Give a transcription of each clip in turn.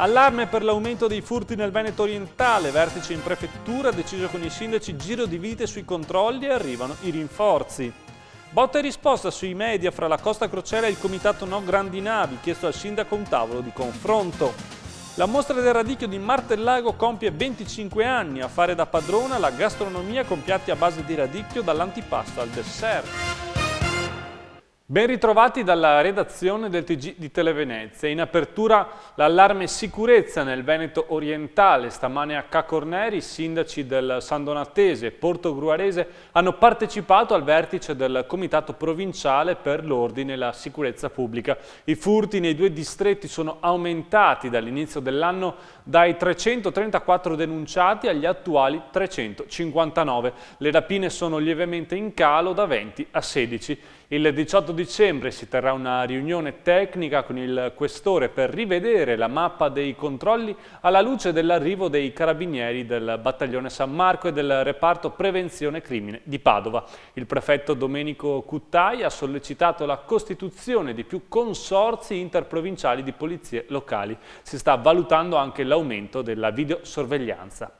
Allarme per l'aumento dei furti nel Veneto orientale, vertice in prefettura, deciso con i sindaci, giro di vite sui controlli e arrivano i rinforzi. Botta e risposta sui media fra la Costa Crociera e il comitato No Grandi Navi, chiesto al sindaco un tavolo di confronto. La mostra del radicchio di Martellago compie 25 anni, a fare da padrona la gastronomia con piatti a base di radicchio dall'antipasto al dessert. Ben ritrovati dalla redazione del TG di Televenezia. In apertura l'allarme sicurezza nel Veneto orientale. Stamane a Ca' Corneri i sindaci del San Donatese e Portogruarese hanno partecipato al vertice del Comitato Provinciale per l'Ordine e la Sicurezza Pubblica. I furti nei due distretti sono aumentati dall'inizio dell'anno dai 334 denunciati agli attuali 359. Le rapine sono lievemente in calo da 20 a 16. Il 18 dicembre si terrà una riunione tecnica con il questore per rivedere la mappa dei controlli alla luce dell'arrivo dei carabinieri del battaglione San Marco e del reparto prevenzione crimine di Padova. Il prefetto Domenico Cuttai ha sollecitato la costituzione di più consorzi interprovinciali di polizie locali. Si sta valutando anche l'aumento della videosorveglianza.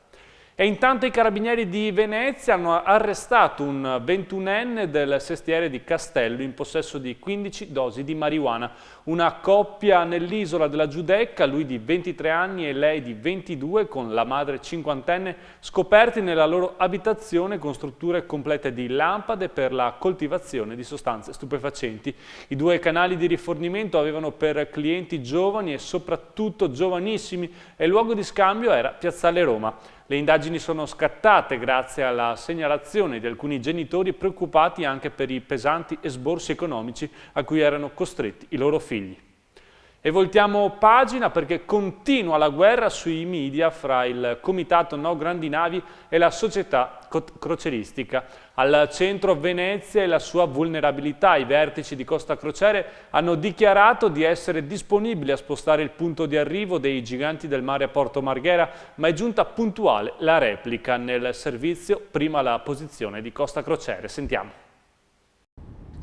E intanto i carabinieri di Venezia hanno arrestato un 21enne del sestiere di Castello in possesso di 15 dosi di marijuana. Una coppia nell'isola della Giudecca, lui di 23 anni e lei di 22, con la madre cinquantenne, scoperti nella loro abitazione con strutture complete di lampade per la coltivazione di sostanze stupefacenti. I due canali di rifornimento avevano per clienti giovani e soprattutto giovanissimi e il luogo di scambio era Piazzale Roma. Le indagini sono scattate grazie alla segnalazione di alcuni genitori preoccupati anche per i pesanti esborsi economici a cui erano costretti i loro figli. E voltiamo pagina perché continua la guerra sui media fra il comitato No Grandi Navi e la società crocieristica. Al centro Venezia e la sua vulnerabilità. I vertici di Costa Crociere hanno dichiarato di essere disponibili a spostare il punto di arrivo dei giganti del mare a Porto Marghera, ma è giunta puntuale la replica nel servizio prima la posizione di Costa Crociere. Sentiamo.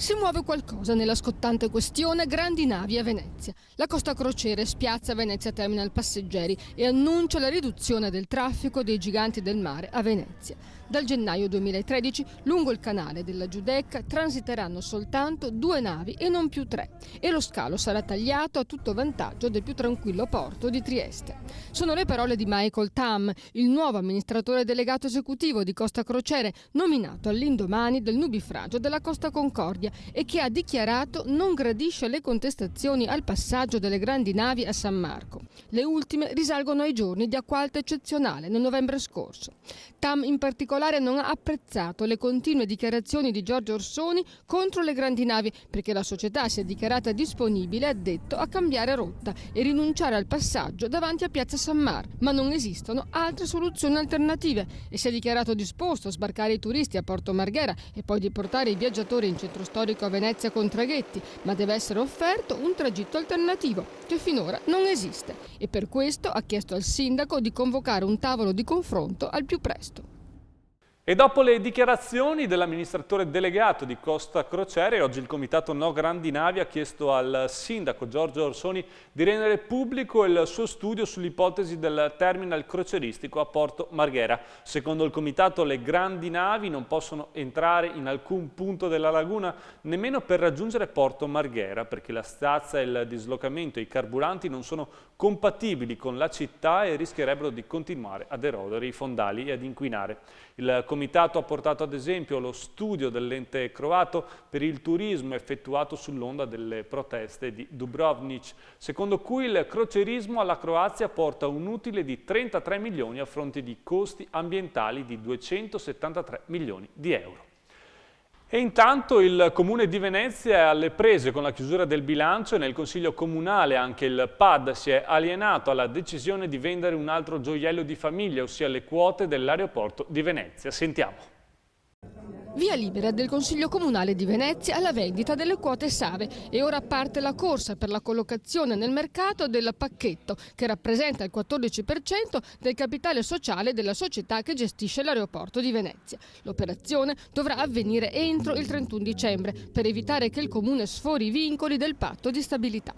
Si muove qualcosa nella scottante questione grandi navi a Venezia. La Costa Crociere spiazza Venezia Terminal passeggeri e annuncia la riduzione del traffico dei giganti del mare a Venezia. Dal gennaio 2013 lungo il canale della Giudecca transiteranno soltanto 2 navi e non più 3 e lo scalo sarà tagliato a tutto vantaggio del più tranquillo porto di Trieste. Sono le parole di Michael Tam, il nuovo amministratore delegato esecutivo di Costa Crociere, nominato all'indomani del nubifragio della Costa Concordia e che ha dichiarato non gradisce le contestazioni al passaggio delle grandi navi a San Marco. Le ultime risalgono ai giorni di acqua alta eccezionale nel novembre scorso. Tam in particolare non ha apprezzato le continue dichiarazioni di Giorgio Orsoni contro le grandi navi perché la società si è dichiarata disponibile, ha detto, a cambiare rotta e rinunciare al passaggio davanti a Piazza San Marco, ma non esistono altre soluzioni alternative e si è dichiarato disposto a sbarcare i turisti a Porto Marghera e poi di portare i viaggiatori in centro storico a Venezia con traghetti, ma deve essere offerto un tragitto alternativo che finora non esiste e per questo ha chiesto al sindaco di convocare un tavolo di confronto al più presto. E dopo le dichiarazioni dell'amministratore delegato di Costa Crociere, oggi il comitato No Grandi Navi ha chiesto al sindaco Giorgio Orsoni di rendere pubblico il suo studio sull'ipotesi del terminal crocieristico a Porto Marghera. Secondo il comitato le grandi navi non possono entrare in alcun punto della laguna nemmeno per raggiungere Porto Marghera perché la stazza, il dislocamento e i carburanti non sono compatibili con la città e rischierebbero di continuare ad erodere i fondali e ad inquinare. Il comitato ha portato ad esempio lo studio dell'ente croato per il turismo effettuato sull'onda delle proteste di Dubrovnik, secondo cui il crocierismo alla Croazia porta un utile di 33 milioni a fronte di costi ambientali di 273 milioni di euro. E intanto il Comune di Venezia è alle prese con la chiusura del bilancio e nel Consiglio Comunale anche il PAD si è alienato alla decisione di vendere un altro gioiello di famiglia, ossia le quote dell'aeroporto di Venezia. Sentiamo. Via libera del Consiglio Comunale di Venezia alla vendita delle quote SAVE e ora parte la corsa per la collocazione nel mercato del pacchetto, che rappresenta il 14% del capitale sociale della società che gestisce l'aeroporto di Venezia. L'operazione dovrà avvenire entro il 31 dicembre per evitare che il Comune sfori i vincoli del patto di stabilità.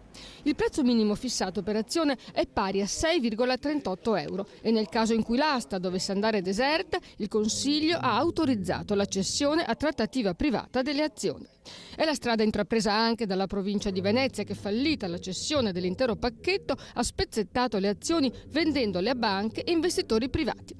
Il prezzo minimo fissato per azione è pari a 6,38 euro e nel caso in cui l'asta dovesse andare deserta, il Consiglio ha autorizzato la cessione a trattativa privata delle azioni. È la strada intrapresa anche dalla provincia di Venezia che, fallita la cessione dell'intero pacchetto, ha spezzettato le azioni vendendole a banche e investitori privati.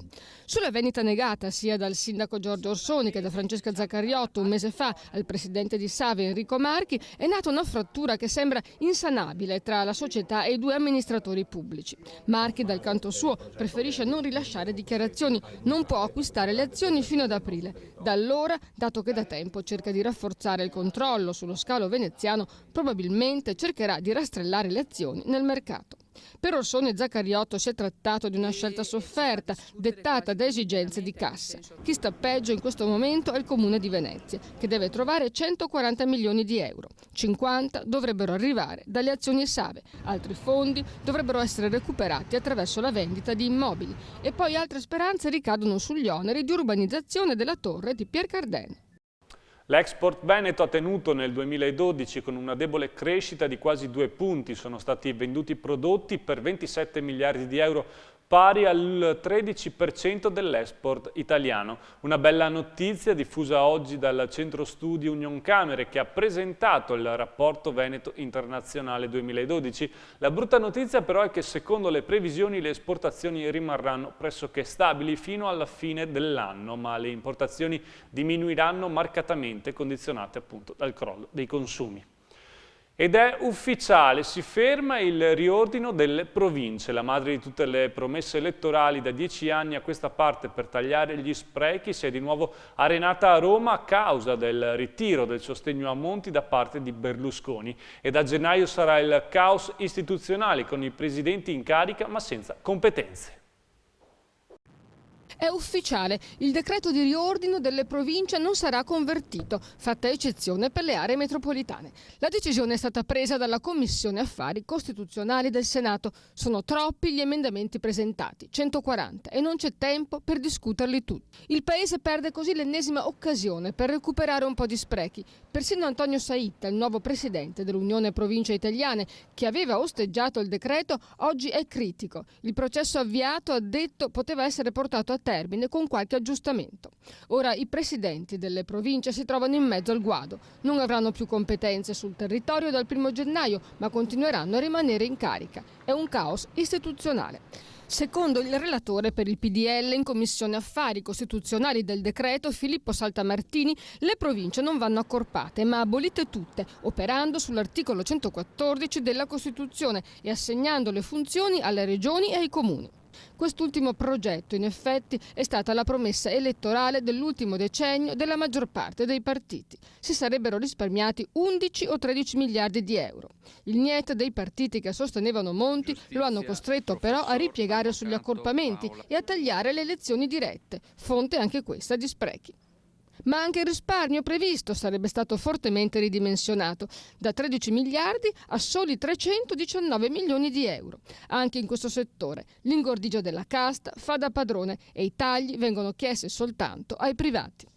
Sulla vendita negata sia dal sindaco Giorgio Orsoni che da Francesca Zaccariotto un mese fa al presidente di SAVE Enrico Marchi è nata una frattura che sembra insanabile tra la società e i due amministratori pubblici. Marchi, dal canto suo, preferisce non rilasciare dichiarazioni, non può acquistare le azioni fino ad aprile. Da allora, dato che da tempo cerca di rafforzare il controllo sullo scalo veneziano, probabilmente cercherà di rastrellare le azioni nel mercato. Per Orsoni e Zaccariotto si è trattato di una scelta sofferta, dettata da esigenze di cassa. Chi sta peggio in questo momento è il Comune di Venezia, che deve trovare 140 milioni di euro. 50 dovrebbero arrivare dalle azioni SAVE, altri fondi dovrebbero essere recuperati attraverso la vendita di immobili e poi altre speranze ricadono sugli oneri di urbanizzazione della torre di Pier Cardin. L'Export Veneto ha tenuto nel 2012 con una debole crescita di quasi 2 punti. Sono stati venduti prodotti per 27 miliardi di euro, pari al 13% dell'export italiano. Una bella notizia diffusa oggi dal Centro Studi Unioncamere, che ha presentato il rapporto Veneto Internazionale 2012. La brutta notizia però è che secondo le previsioni le esportazioni rimarranno pressoché stabili fino alla fine dell'anno, ma le importazioni diminuiranno marcatamente, condizionate appunto dal crollo dei consumi. Ed è ufficiale, si ferma il riordino delle province, la madre di tutte le promesse elettorali da 10 anni a questa parte per tagliare gli sprechi si è di nuovo arenata a Roma a causa del ritiro del sostegno a Monti da parte di Berlusconi e da gennaio sarà il caos istituzionale con i presidenti in carica ma senza competenze. È ufficiale, il decreto di riordino delle province non sarà convertito, fatta eccezione per le aree metropolitane. La decisione è stata presa dalla Commissione Affari Costituzionali del Senato. Sono troppi gli emendamenti presentati, 140, e non c'è tempo per discuterli tutti. Il Paese perde così l'ennesima occasione per recuperare un po' di sprechi. Persino Antonio Saitta, il nuovo presidente dell'Unione Province Italiane, che aveva osteggiato il decreto, oggi è critico. Il processo avviato, ha detto, poteva essere portato a termine con qualche aggiustamento. Ora i presidenti delle province si trovano in mezzo al guado. Non avranno più competenze sul territorio dal 1 gennaio, ma continueranno a rimanere in carica. È un caos istituzionale. Secondo il relatore per il PDL in Commissione Affari Costituzionali del decreto, Filippo Saltamartini, le province non vanno accorpate ma abolite tutte, operando sull'articolo 114 della Costituzione e assegnando le funzioni alle regioni e ai comuni. Quest'ultimo progetto, in effetti, è stata la promessa elettorale dell'ultimo decennio della maggior parte dei partiti. Si sarebbero risparmiati 11 o 13 miliardi di euro. Il niet dei partiti che sostenevano Monti lo hanno costretto però a ripiegare sugli accorpamenti e a tagliare le elezioni dirette, fonte anche questa di sprechi. Ma anche il risparmio previsto sarebbe stato fortemente ridimensionato, da 13 miliardi a soli 319 milioni di euro. Anche in questo settore l'ingordigia della casta fa da padrone e i tagli vengono chiesti soltanto ai privati.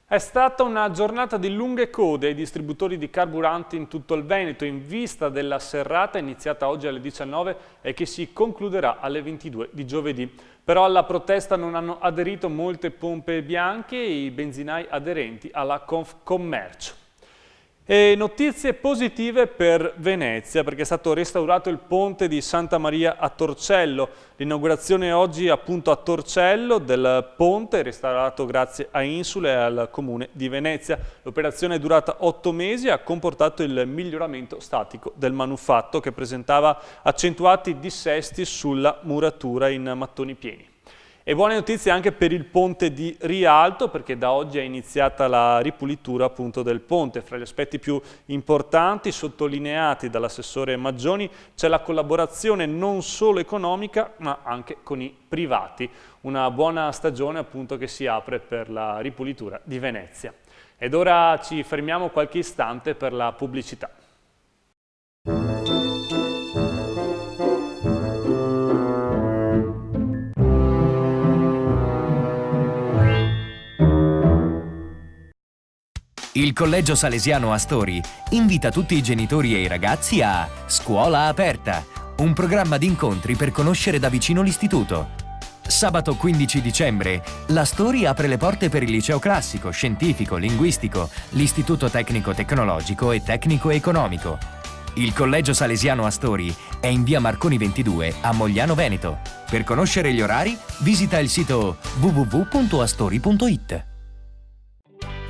È stata una giornata di lunghe code ai distributori di carburanti in tutto il Veneto in vista della serrata iniziata oggi alle 19 e che si concluderà alle 22 di giovedì. Però alla protesta non hanno aderito molte pompe bianche e i benzinai aderenti alla Confcommercio. E notizie positive per Venezia, perché è stato restaurato il ponte di Santa Maria a Torcello. L'inaugurazione oggi appunto a Torcello del ponte, restaurato grazie a Insule e al Comune di Venezia. L'operazione è durata 8 mesi e ha comportato il miglioramento statico del manufatto, che presentava accentuati dissesti sulla muratura in mattoni pieni. E buone notizie anche per il ponte di Rialto, perché da oggi è iniziata la ripulitura appunto del ponte. Fra gli aspetti più importanti sottolineati dall'assessore Maggioni c'è la collaborazione non solo economica ma anche con i privati. Una buona stagione appunto che si apre per la ripulitura di Venezia. Ed ora ci fermiamo qualche istante per la pubblicità. Il Collegio Salesiano Astori invita tutti i genitori e i ragazzi a Scuola Aperta, un programma di incontri per conoscere da vicino l'istituto. Sabato 15 dicembre, l'Astori apre le porte per il liceo classico, scientifico, linguistico, l'istituto tecnico-tecnologico e tecnico-economico. Il Collegio Salesiano Astori è in via Marconi 22 a Mogliano Veneto. Per conoscere gli orari, visita il sito www.astori.it.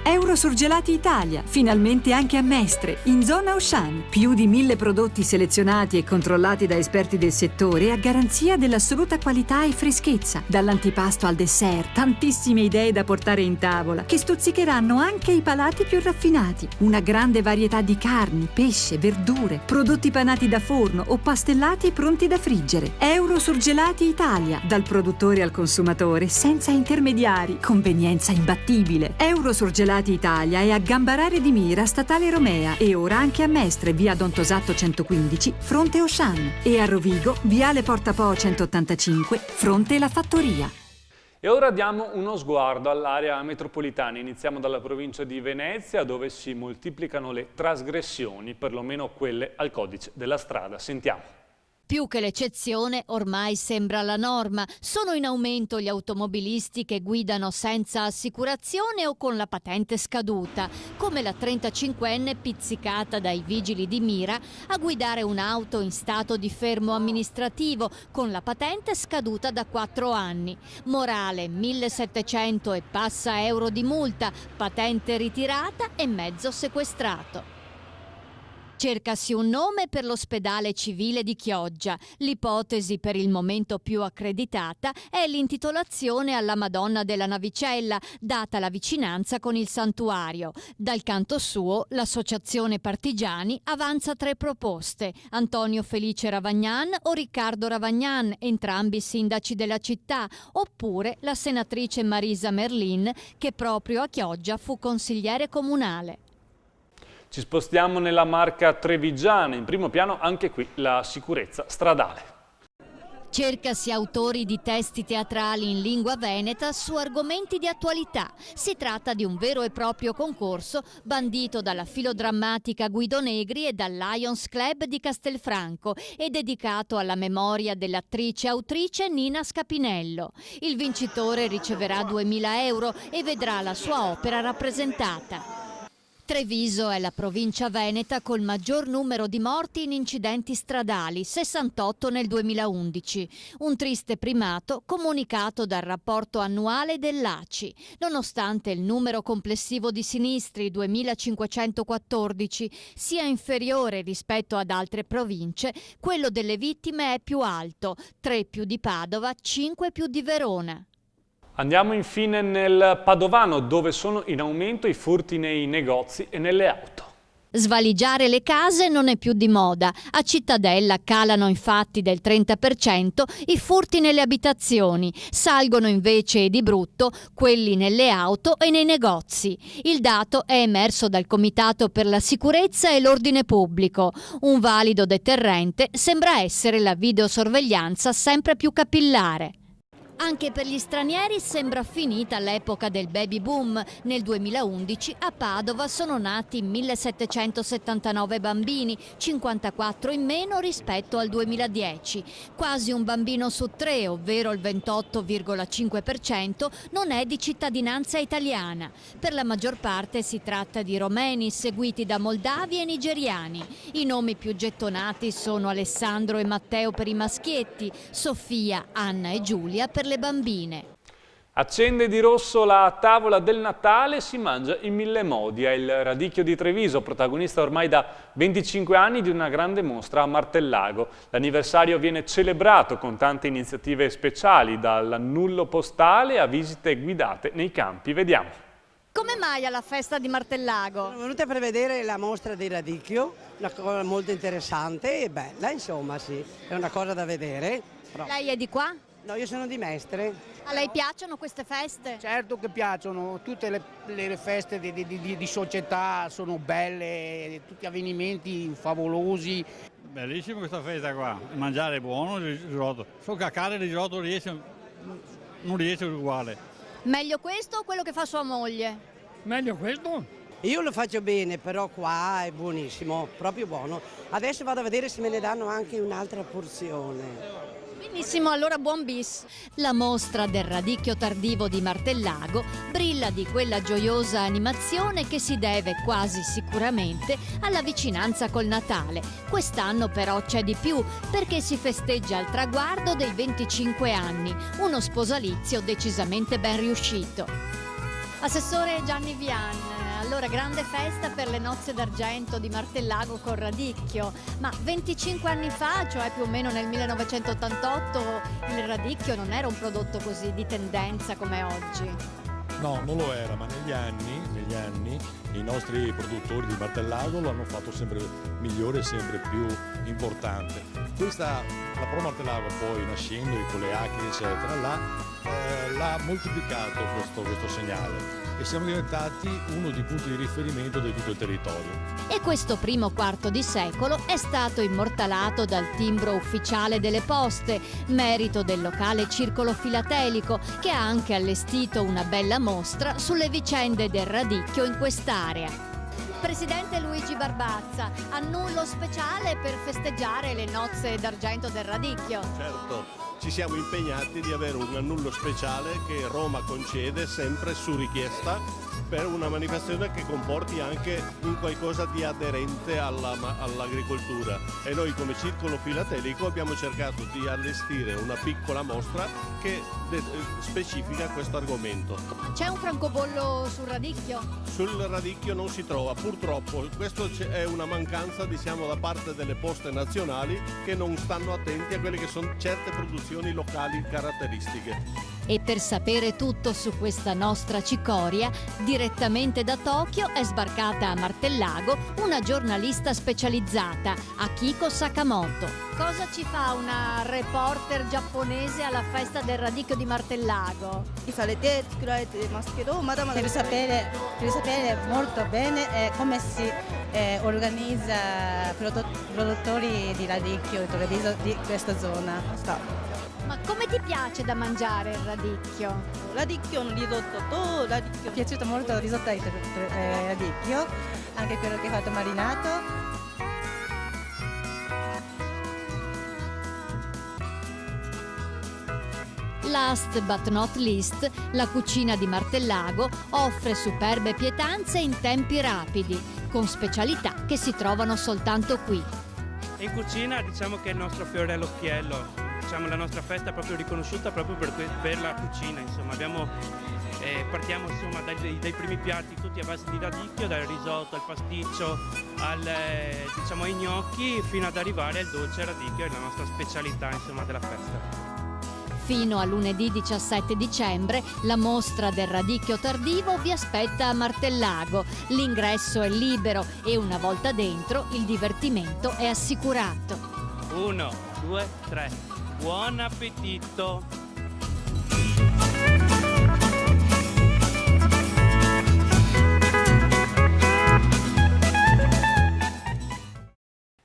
Eurosurgelati Italia, finalmente anche a Mestre, in zona Auchan. Più di 1000 prodotti selezionati e controllati da esperti del settore a garanzia dell'assoluta qualità e freschezza. Dall'antipasto al dessert, tantissime idee da portare in tavola, che stuzzicheranno anche i palati più raffinati. Una grande varietà di carni, pesce, verdure, prodotti panati da forno o pastellati pronti da friggere. Eurosurgelati Italia, dal produttore al consumatore, senza intermediari, convenienza imbattibile. Eurosurgelati Italia è a Gambarare di Mira, Statale Romea, e ora anche a Mestre, via Don Tosato 115, fronte Auchan, e a Rovigo, viale Porta Po 185, fronte La Fattoria. E ora diamo uno sguardo all'area metropolitana. Iniziamo dalla provincia di Venezia, dove si moltiplicano le trasgressioni, perlomeno quelle al codice della strada. Sentiamo. Più che l'eccezione, ormai sembra la norma. Sono in aumento gli automobilisti che guidano senza assicurazione o con la patente scaduta, come la 35enne pizzicata dai vigili di Mira a guidare un'auto in stato di fermo amministrativo con la patente scaduta da 4 anni. Morale: 1.700 e passa euro di multa, patente ritirata e mezzo sequestrato. Cercasi un nome per l'ospedale civile di Chioggia. L'ipotesi per il momento più accreditata è l'intitolazione alla Madonna della Navicella, data la vicinanza con il santuario. Dal canto suo, l'associazione Partigiani avanza 3 proposte: Antonio Felice Ravagnan o Riccardo Ravagnan, entrambi sindaci della città, oppure la senatrice Marisa Merlin, che proprio a Chioggia fu consigliere comunale. Ci spostiamo nella Marca trevigiana, in primo piano anche qui la sicurezza stradale. Cercasi autori di testi teatrali in lingua veneta su argomenti di attualità. Si tratta di un vero e proprio concorso bandito dalla filodrammatica Guido Negri e dal Lions Club di Castelfranco e dedicato alla memoria dell'attrice-autrice Nina Scapinello. Il vincitore riceverà 2.000 euro e vedrà la sua opera rappresentata. Treviso è la provincia veneta col maggior numero di morti in incidenti stradali, 68 nel 2011. Un triste primato comunicato dal rapporto annuale dell'ACI. Nonostante il numero complessivo di sinistri, 2.514, sia inferiore rispetto ad altre province, quello delle vittime è più alto, 3 più di Padova, 5 più di Verona. Andiamo infine nel Padovano, dove sono in aumento i furti nei negozi e nelle auto. Svaligiare le case non è più di moda. A Cittadella calano infatti del 30% i furti nelle abitazioni, salgono invece di brutto quelli nelle auto e nei negozi. Il dato è emerso dal Comitato per la sicurezza e l'ordine pubblico. Un valido deterrente sembra essere la videosorveglianza sempre più capillare. Anche per gli stranieri sembra finita l'epoca del baby boom. Nel 2011 a Padova sono nati 1.779 bambini, 54 in meno rispetto al 2010. Quasi un bambino su 3, ovvero il 28,5%, non è di cittadinanza italiana. Per la maggior parte si tratta di romeni, seguiti da moldavi e nigeriani. I nomi più gettonati sono Alessandro e Matteo per i maschietti, Sofia, Anna e Giulia per le bambine. Accende di rosso la tavola del Natale e si mangia in mille modi. È il Radicchio di Treviso, protagonista ormai da 25 anni di una grande mostra a Martellago. L'anniversario viene celebrato con tante iniziative speciali, dall'annullo postale a visite guidate nei campi. Vediamo. Come mai alla festa di Martellago? Sono venuta per vedere la mostra di radicchio, una cosa molto interessante e bella, insomma, sì, è una cosa da vedere. Però... Lei è di qua? No, io sono di Mestre. A lei piacciono queste feste? Certo che piacciono, tutte le feste di società sono belle, tutti avvenimenti favolosi. Bellissima questa festa qua, mangiare buono il risotto, so caccare il risotto non riesce uguale. Meglio questo o quello che fa sua moglie? Meglio questo? Io lo faccio bene, però qua è buonissimo, proprio buono. Adesso vado a vedere se me ne danno anche un'altra porzione. Benissimo, allora buon bis. La mostra del Radicchio tardivo di Martellago brilla di quella gioiosa animazione che si deve quasi sicuramente alla vicinanza col Natale. Quest'anno però c'è di più, perché si festeggia il traguardo dei 25 anni, uno sposalizio decisamente ben riuscito. Assessore Gianni Vian, allora grande festa per le nozze d'argento di Martellago con Radicchio, ma 25 anni fa, cioè più o meno nel 1988, il radicchio non era un prodotto così di tendenza come oggi. No, non lo era, ma negli anni i nostri produttori di Martellago lo hanno fatto sempre migliore e sempre più importante. La Pro Martellago poi nascendo con le acche eccetera l'ha moltiplicato questo segnale e siamo diventati uno dei punti di riferimento di tutto il territorio. E questo primo quarto di secolo è stato immortalato dal timbro ufficiale delle poste, merito del locale Circolo Filatelico, che ha anche allestito una bella mostra sulle vicende del radicchio in quest'area. Presidente Luigi Barbazza, annullo speciale per festeggiare le nozze d'argento del radicchio. Certo, ci siamo impegnati di avere un annullo speciale che Roma concede sempre su richiesta per una manifestazione che comporti anche un qualcosa di aderente all'agricoltura e noi come Circolo Filatelico abbiamo cercato di allestire una piccola mostra che specifica questo argomento. C'è un francobollo sul radicchio? Sul radicchio non si trova, purtroppo. Questo è una mancanza, diciamo, da parte delle poste nazionali che non stanno attenti a quelle che sono certe produzioni locali caratteristiche. E per sapere tutto su questa nostra cicoria, direttamente da Tokyo è sbarcata a Martellago una giornalista specializzata, Akiko Sakamoto. Cosa ci fa una reporter giapponese alla festa del radicchio di Martellago? Per sapere molto bene come si organizza produttori di radicchio di questa zona. Ma come ti piace da mangiare il radicchio? Radicchio, un risotto, radicchio. Mi è piaciuto molto il risotto di radicchio, anche quello che ho fatto marinato. Last but not least, la cucina di Martellago offre superbe pietanze in tempi rapidi, con specialità che si trovano soltanto qui. In cucina diciamo che è il nostro fiore all'occhiello. Diciamo, la nostra festa è proprio riconosciuta proprio per la cucina, insomma. Partiamo insomma, dai primi piatti tutti a base di radicchio, dal risotto al pasticcio ai gnocchi, fino ad arrivare al dolce radicchio, è la nostra specialità insomma, della festa. Fino a lunedì 17 dicembre la mostra del radicchio tardivo vi aspetta a Martellago. L'ingresso è libero e una volta dentro il divertimento è assicurato. 1, 2, 3. Buon appetito!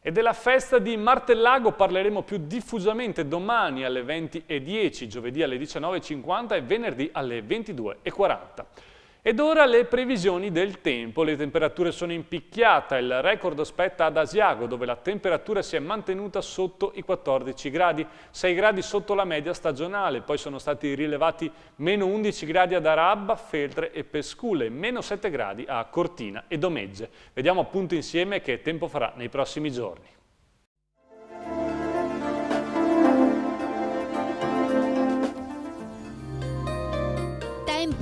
E della festa di Martellago parleremo più diffusamente domani alle 20:10, giovedì alle 19:50 e venerdì alle 22:40. Ed ora le previsioni del tempo. Le temperature sono in picchiata, il record spetta ad Asiago dove la temperatura si è mantenuta sotto i 14 gradi, 6 gradi sotto la media stagionale, poi sono stati rilevati meno 11 gradi ad Arabba, Feltre e Pescule, meno 7 gradi a Cortina e Domegge. Vediamo appunto insieme che tempo farà nei prossimi giorni.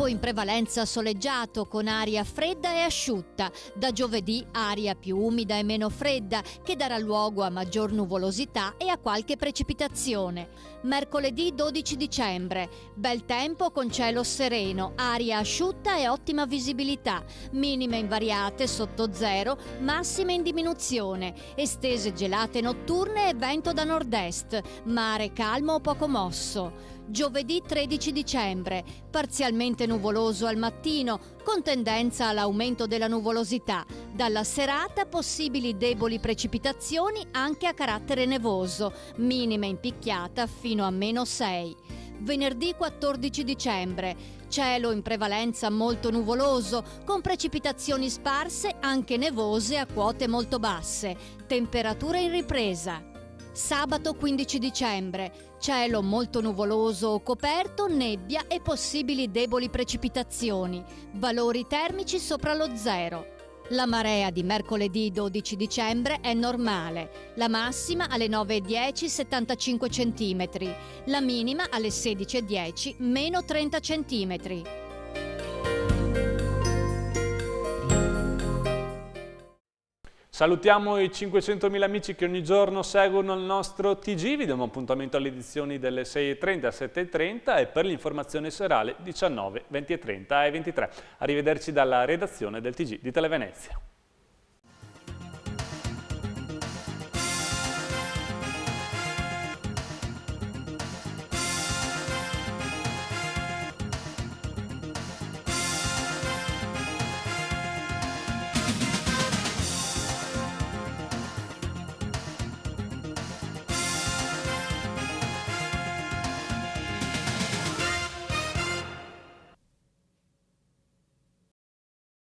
tempo in prevalenza soleggiato con aria fredda e asciutta. Da giovedì aria più umida e meno fredda che darà luogo a maggior nuvolosità e a qualche precipitazione. Mercoledì 12 dicembre, bel tempo con cielo sereno, aria asciutta e ottima visibilità, minime invariate sotto zero, massime in diminuzione, estese gelate notturne e vento da nord-est, mare calmo o poco mosso. Giovedì 13 dicembre, parzialmente nuvoloso al mattino, con tendenza all'aumento della nuvolosità. Dalla serata possibili deboli precipitazioni anche a carattere nevoso, minime in picchiata fino a -6. Venerdì 14 dicembre, cielo in prevalenza molto nuvoloso, con precipitazioni sparse anche nevose a quote molto basse, temperature in ripresa. Sabato 15 dicembre, cielo molto nuvoloso o coperto, nebbia e possibili deboli precipitazioni, valori termici sopra lo zero. La marea di mercoledì 12 dicembre è normale, la massima alle 9:10 75 cm, la minima alle 16:10 -30 cm. Salutiamo i 500.000 amici che ogni giorno seguono il nostro TG, vi diamo appuntamento alle edizioni delle 6:30 e 7:30 e per l'informazione serale 19, 20:30 e 23. Arrivederci dalla redazione del TG di Televenezia.